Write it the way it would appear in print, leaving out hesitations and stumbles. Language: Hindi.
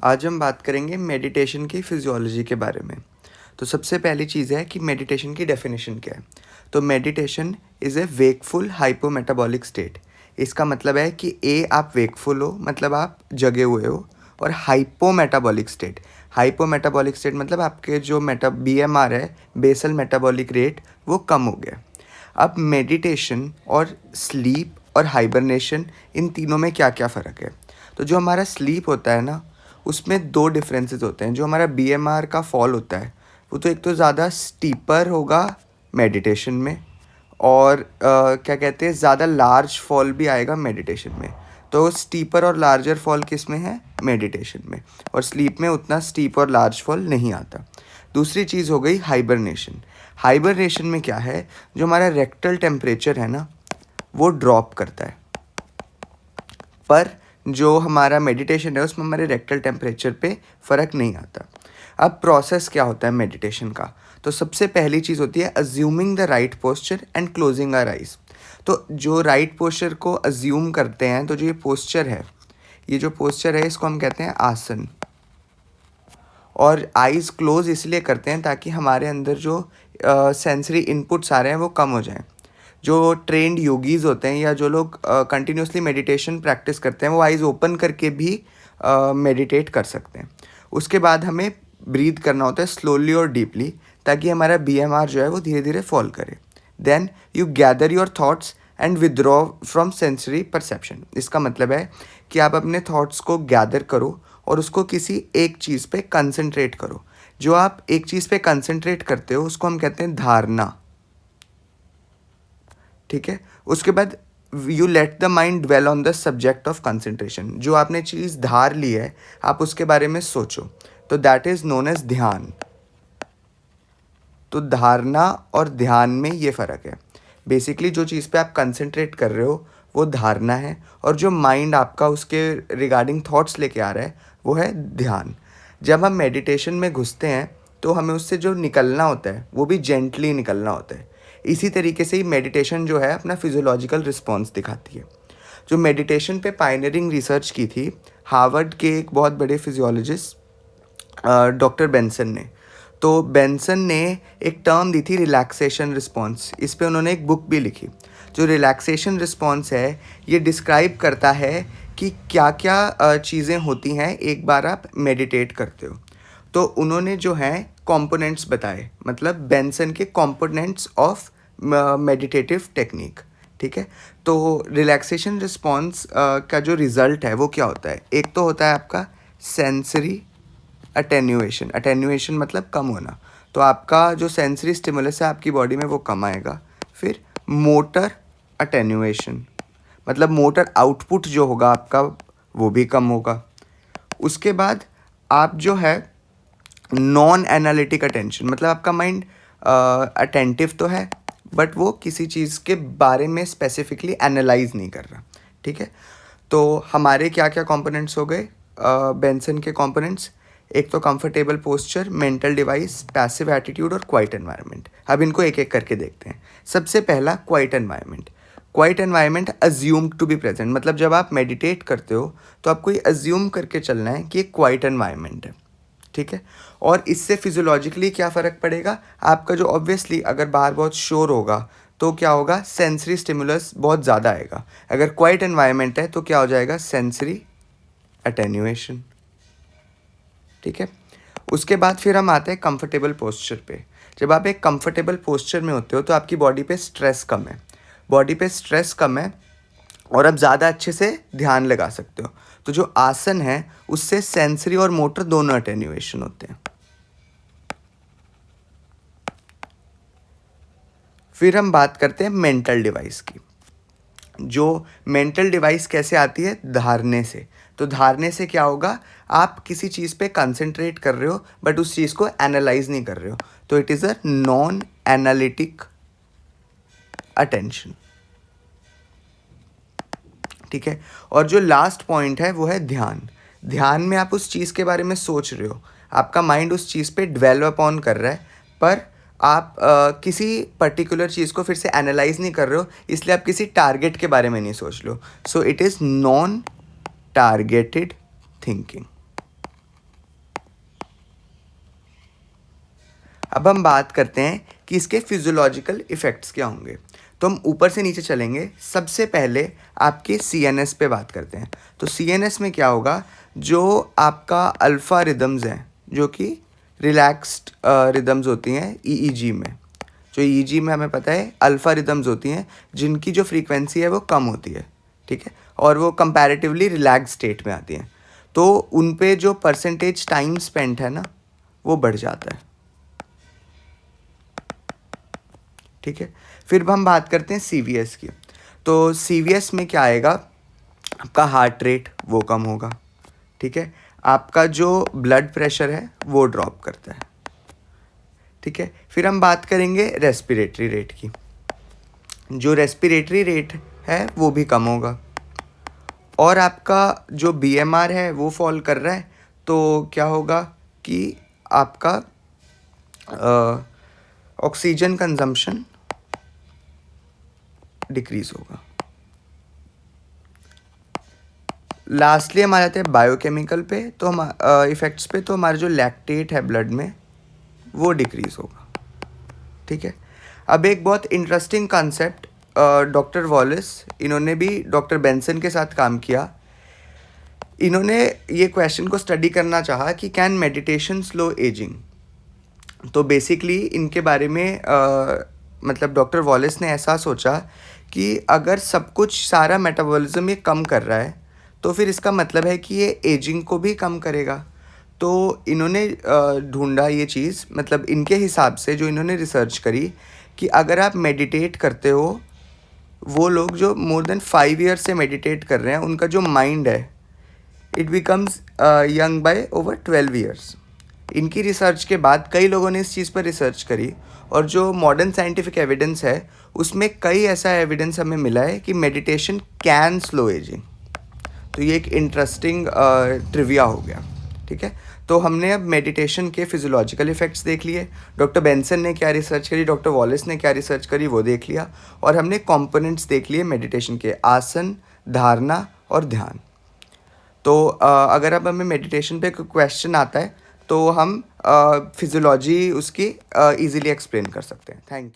आज हम बात करेंगे मेडिटेशन की फिजियोलॉजी के बारे में। तो सबसे पहली चीज़ है कि मेडिटेशन की डेफिनेशन क्या है। तो meditation is a wakeful hypometabolic state. इसका मतलब है कि आप वेकफुल हो, मतलब आप जगे हुए हो, और हाइपोमेटाबॉलिक स्टेट मतलब आपके जो BMR है, बेसल मेटाबॉलिक रेट, वो कम हो गया। अब मेडिटेशन और स्लीप और हाइबरनेशन, इन तीनों में क्या क्या फ़र्क है। तो जो हमारा स्लीप होता है ना, उसमें दो डिफरेंसेस होते हैं। जो हमारा BMR का फॉल होता है, वो तो एक तो ज़्यादा स्टीपर होगा मेडिटेशन में, और क्या कहते हैं, ज़्यादा लार्ज फॉल भी आएगा मेडिटेशन में। तो स्टीपर और लार्जर फॉल किस में है? मेडिटेशन में। और स्लीप में उतना स्टीप और लार्ज फॉल नहीं आता। दूसरी चीज़ हो गई हाइबरनेशन में क्या है, जो हमारा रेक्टल टेम्परेचर है ना, वो ड्रॉप करता है। पर जो हमारा मेडिटेशन है उसमें हमारे रेक्टल टेम्परेचर पे फ़र्क नहीं आता। अब प्रोसेस क्या होता है मेडिटेशन का। तो सबसे पहली चीज़ होती है assuming the right posture and closing our eyes. तो जो राइट पोस्चर को अज्यूम करते हैं, तो जो ये पोस्चर है, ये जो पोस्चर है, इसको हम कहते हैं आसन। और आइज़ क्लोज इसलिए करते हैं ताकि हमारे अंदर जो सेंसरी इनपुट्स आ रहे हैं वो कम हो जाएं। जो ट्रेंड योगीज़ होते हैं या जो लोग कंटिन्यूसली मेडिटेशन प्रैक्टिस करते हैं, वो आइज़ ओपन करके भी मेडिटेट कर सकते हैं। उसके बाद हमें ब्रीथ करना होता है स्लोली और डीपली, ताकि हमारा BMR जो है वो धीरे धीरे फॉल करे। Then you gather your thoughts and withdraw from sensory perception. इसका मतलब है कि आप अपने थॉट्स को गैदर करो और उसको किसी एक चीज़ पे कंसंट्रेट करो। जो आप एक चीज़ पे कंसंट्रेट करते हो उसको हम कहते हैं धारणा। ठीक है। उसके बाद you let the mind dwell on the subject of concentration. जो आपने चीज़ धार ली है, आप उसके बारे में सोचो, तो दैट इज़ नोन एज ध्यान। तो धारणा और ध्यान में ये फ़र्क है। बेसिकली जो चीज़ पे आप कंसंट्रेट कर रहे हो वो धारणा है, और जो माइंड आपका उसके रिगार्डिंग थॉट्स लेके आ रहा है वो है ध्यान। जब हम मेडिटेशन में घुसते हैं तो हमें उससे जो निकलना होता है वो भी जेंटली निकलना होता है। इसी तरीके से ही मेडिटेशन जो है अपना फिजियोलॉजिकल रिस्पॉन्स दिखाती है। जो मेडिटेशन पे पायनियरिंग रिसर्च की थी हार्वर्ड के एक बहुत बड़े फिजियोलॉजिस्ट डॉक्टर बेंसन ने। तो बेंसन ने एक टर्म दी थी रिलैक्सेशन रिस्पॉन्स। इस पे उन्होंने एक बुक भी लिखी। जो रिलैक्सेशन रिस्पॉन्स है, ये डिस्क्राइब करता है कि क्या क्या चीज़ें होती हैं एक बार आप मेडिटेट करते हो। तो उन्होंने जो है कंपोनेंट्स बताए, मतलब बेंसन के कंपोनेंट्स ऑफ मेडिटेटिव टेक्निक। ठीक है। तो रिलैक्सेशन रिस्पॉन्स का जो रिज़ल्ट है वो क्या होता है। एक तो होता है आपका सेंसरी अटेन्यूएशन मतलब कम होना। तो आपका जो सेंसरी स्टिमुलस है आपकी बॉडी में वो कम आएगा। फिर मोटर अटेन्यूएशन, मतलब मोटर आउटपुट जो होगा आपका वो भी कम होगा। उसके बाद आप जो है नॉन एनालिटिक अटेंशन, मतलब आपका माइंड अटेंटिव तो है बट वो किसी चीज़ के बारे में स्पेसिफिकली एनालाइज नहीं कर रहा। ठीक है। तो हमारे क्या क्या कंपोनेंट्स हो गए बेंसन के कंपोनेंट्स। एक तो comfortable posture, mental device, passive attitude और क्वाइट एनवायरनमेंट। अब इनको एक एक करके देखते हैं। सबसे पहला quiet environment assume to be present, मतलब जब आप मेडिटेट करते हो तो आपको ये अज्यूम करके चलना है कि एक क्वाइट एनवायरनमेंट है। ठीक है। और इससे फिजियोलॉजिकली क्या फ़र्क पड़ेगा आपका, जो ऑब्वियसली अगर बाहर बहुत शोर होगा तो क्या होगा, सेंसरी स्टिमुलस बहुत ज़्यादा आएगा। अगर क्वाइट एनवायरनमेंट है तो क्या हो जाएगा, सेंसरी अटेन्यूएशन। ठीक है। उसके बाद फिर हम आते हैं कंफर्टेबल पोस्चर पे। जब आप एक कंफर्टेबल पोस्चर में होते हो तो आपकी बॉडी पे स्ट्रेस कम है और आप ज़्यादा अच्छे से ध्यान लगा सकते हो। तो जो आसन है उससे सेंसरी और मोटर दोनों अटेन्यूएशन होते हैं। फिर हम बात करते हैं मेंटल डिवाइस की। जो मेंटल डिवाइस कैसे आती है, धारने से। तो धारने से क्या होगा, आप किसी चीज़ पे कंसंट्रेट कर रहे हो बट उस चीज़ को एनालाइज नहीं कर रहे हो, तो it is a non analytic attention. ठीक है। और जो लास्ट पॉइंट है वो है ध्यान में आप उस चीज़ के बारे में सोच रहे हो, आपका माइंड उस चीज़ पे डेवलप ऑन कर रहा है, पर आप किसी पर्टिकुलर चीज़ को फिर से एनालाइज नहीं कर रहे हो, इसलिए आप किसी टारगेट के बारे में नहीं सोच रहे हो। So it is non targeted thinking. अब हम बात करते हैं कि इसके फिजियोलॉजिकल इफ़ेक्ट्स क्या होंगे। तो हम ऊपर से नीचे चलेंगे। सबसे पहले आपके सीएनएस पे बात करते हैं। तो सीएनएस में क्या होगा, जो आपका अल्फ़ा रिदम्स हैं, जो कि रिलैक्स्ड रिदम्स होती हैं ईईजी में। जो ईईजी में हमें पता है अल्फ़ा रिदम्स होती हैं जिनकी जो फ्रीक्वेंसी है वो कम होती है, ठीक है, और वो कंपैरेटिवली रिलैक्स स्टेट में आती हैं। तो उन पे जो परसेंटेज टाइम स्पेंट है ना, वो बढ़ जाता है, ठीक है। फिर हम बात करते हैं सीवीएस की। तो सीवीएस में क्या आएगा, आपका हार्ट रेट वो कम होगा, ठीक है, आपका जो ब्लड प्रेशर है वो ड्रॉप करता है, ठीक है। फिर हम बात करेंगे रेस्पिरेटरी रेट की। जो रेस्पिरेटरी रेट है वो भी कम होगा, और आपका जो बीएमआर है वो फॉल कर रहा है, तो क्या होगा कि आपका ऑक्सीजन कंजम्पशन डिक्रीज होगा। लास्टली हम आ जाते हैं बायोकेमिकल पे। तो हम इफ़ेक्ट्स पे, तो हमारा जो लैक्टेट है ब्लड में वो डिक्रीज होगा, ठीक है। अब एक बहुत इंटरेस्टिंग कॉन्सेप्ट, डॉक्टर वॉलिस, इन्होंने भी डॉक्टर बेंसन के साथ काम किया। इन्होंने ये क्वेश्चन को स्टडी करना चाहा कि कैन मेडिटेशन स्लो एजिंग। तो बेसिकली इनके बारे में मतलब डॉक्टर वॉलिस ने ऐसा सोचा कि अगर सब कुछ सारा मेटाबॉलिज्म ये कम कर रहा है तो फिर इसका मतलब है कि ये एजिंग को भी कम करेगा। तो इन्होंने ढूंढा ये चीज़, मतलब इनके हिसाब से जो इन्होंने रिसर्च करी कि अगर आप मेडिटेट करते हो, वो लोग जो मोर देन 5 ईयर्स से मेडिटेट कर रहे हैं, उनका जो माइंड है it becomes young by over 12 years. इनकी रिसर्च के बाद कई लोगों ने इस चीज़ पर रिसर्च करी, और जो मॉडर्न साइंटिफिक एविडेंस है उसमें कई ऐसा एविडेंस हमें मिला है कि मेडिटेशन कैन स्लो एजिंग। तो ये एक इंटरेस्टिंग ट्रिविया हो गया, ठीक है। तो हमने अब मेडिटेशन के फिजियोलॉजिकल इफ़ेक्ट्स देख लिए, डॉक्टर बेंसन ने क्या रिसर्च करी, डॉक्टर वॉलिस ने क्या रिसर्च करी वो देख लिया, और हमने कंपोनेंट्स देख लिए मेडिटेशन के, आसन, धारणा और ध्यान। तो अगर अब हमें मेडिटेशन पे कोई क्वेश्चन आता है तो हम फिजियोलॉजी उसकी ईजिली एक्सप्लेन कर सकते हैं। Thank you.